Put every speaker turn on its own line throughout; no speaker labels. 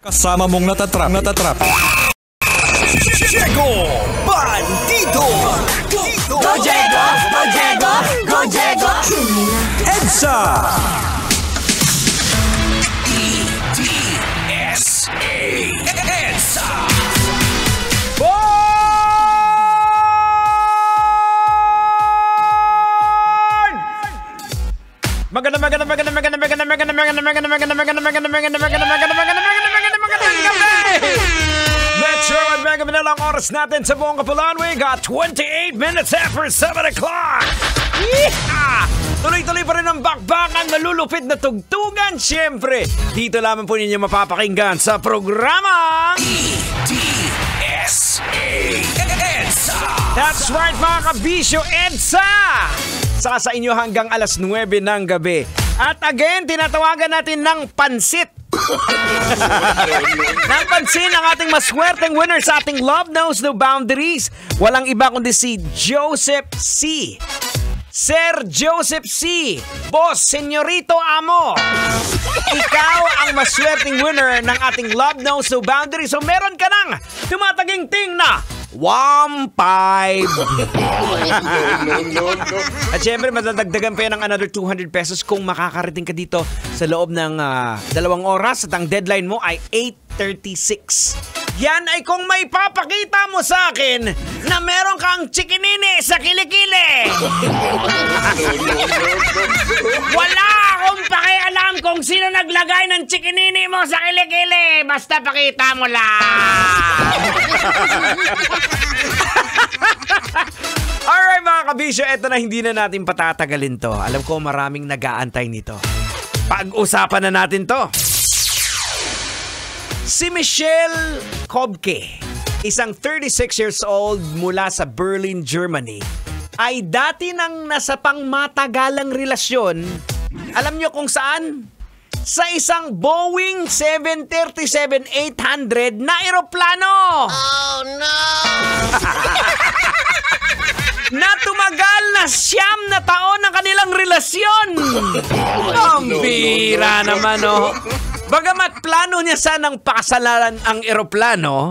Kasama mong natatrap.
Diego Bandito.
Go Diego! Go Diego! Go Diego!
EDSA.
EDSA. EDSA. Metro at Mega Manila ang oras natin sa buong Kapulan. We got 28 minutes after 7 o'clock. Yeah! Tuloy-tuloy pa rin ang bakbakan, malulupit na tugtugan. Siyempre, dito lamang po ninyo mapapakinggan sa programa EDSA. EDSA. That's right mga kabisyo, EDSA! Saka sa inyo hanggang alas 9 ng gabi. At again, tinatawagan natin ng pansit. Nang pansin ang ating maswerteng winner sa ating Love Knows No Boundaries. Walang iba kundi si Joseph C. Sir Joseph C. Boss, Senyorito Amo. Ikaw ang maswerteng winner ng ating Love Knows No Boundaries. So meron ka ng tumataging-ting na 1.5. At syempre, madadagdagan pa yan ng another 200 pesos kung makakarating ka dito sa loob ng 2 oras at ang deadline mo ay 8:36. Yan ay kung may papakita mo sa akin na meron kang chikinini sa kilikili. Wala akong pakialam kung sino naglagay ng chikinini mo sa kilikili. Basta pakita mo lang. Alright mga kabisyo, eto na, hindi na natin patatagalin to. Alam ko maraming nag-aantay nito. Pag-usapan na natin to. Si Michelle Kobke, isang 36 years old mula sa Berlin, Germany, ay dati nang nasa pangmatagalang relasyon. Alam nyo kung saan? Sa isang Boeing 737-800 na eroplano.
Oh no!
Na tumagal na 9 na taon ng kanilang relasyon. Ang bira naman, oh. Bagamat plano niya sanang pakasalan ang eroplano,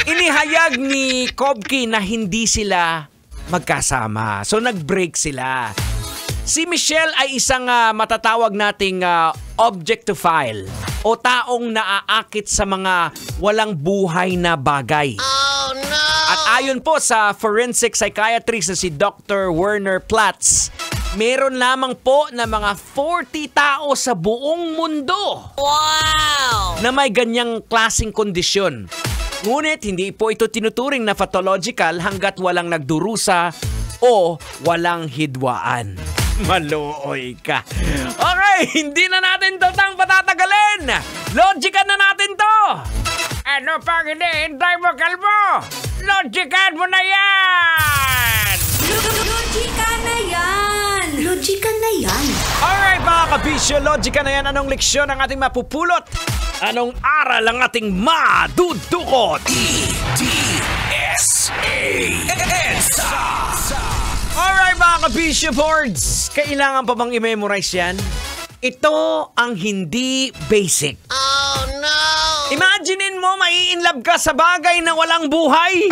inihayag ni Kobke na hindi sila magkasama. So nag-break sila. Si Michelle ay isang matatawag nating objectophile o taong naaakit sa mga walang buhay na bagay.
Oh no!
At ayon po sa forensic psychiatrist na si Dr. Werner Platz, meron lamang po na mga 40 tao sa buong mundo.
Wow!
Na may ganyang klaseng kondisyon. Ngunit hindi po ito tinuturing na pathological hanggat walang nagdurusa o walang hidwaan. Maluoy ka. Okay, hindi na natin ito patatagalin. Logican na natin to. Ano pang hinihintay mo, kalbo? Logican mo na yan!
Logika na yan! Logika na yan!
Alright mga kabisyo, logica na yan. Anong leksyon ang ating mapupulot? Anong aral ang ating madudukot? EDSA. EDSA. Alright mga kabisyo boards, kailangan pa bang i-memorize yan? Ito ang hindi basic.
Oh no!
Imaginein mo, mai-inlove ka sa bagay na walang buhay.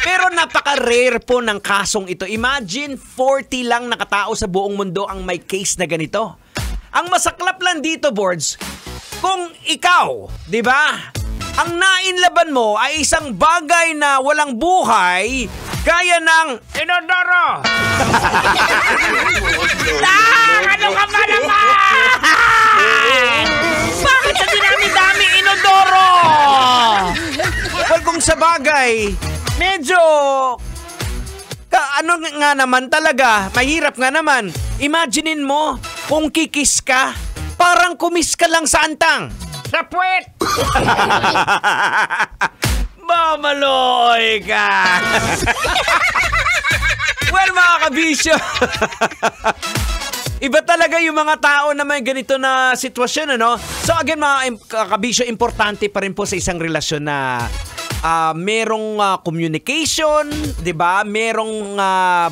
Pero napaka-rare po ng kasong ito. Imagine, 40 lang na katao sa buong mundo ang may case na ganito. Ang masaklap lang dito, boards, kung ikaw, di ba, ang nainlaban mo ay isang bagay na walang buhay, gaya ng inodoro. Ano ka ba naman? Bakit sa dinami-dami inodoro? Well, kung sa bagay, medyo ano nga naman talaga, mahirap nga naman. Imaginein mo, kung kikis ka, parang kumis ka lang sa antang. Sa puwet! Mamaloy ka! Well, mga kabisyo, iba talaga yung mga tao na may ganito na sitwasyon, ano? So again, mga kabisyo, importante pa rin po sa isang relasyon na merong communication, 'di ba? Merong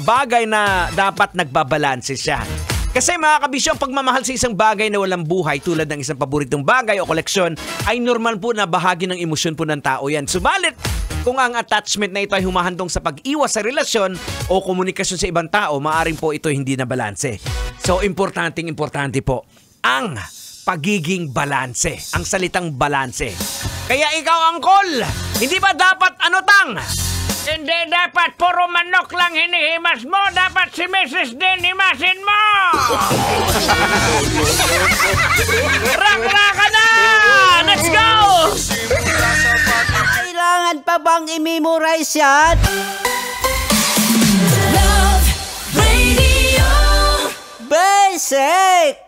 bagay na dapat nagbabalanse siya. Kasi mga kabisyo, ang pagmamahal sa isang bagay na walang buhay tulad ng isang paboritong bagay o koleksyon ay normal po na bahagi ng emosyon po ng tao yan. Subalit, kung ang attachment na ito ay humahandong sa pag-iwas sa relasyon o komunikasyon sa ibang tao, maaring po ito hindi na balanse. So, importante po ang pagiging balanse, ang salitang balanse. Kaya ikaw, Angkol, hindi ba dapat tang? Hindi dapat puro manok lang hinihimas mo. Dapat si Mrs. din himasin mo. Rak-raka na! Let's go!
Kailangan pa bang i-memorize yan?
Love Radio.
Basic!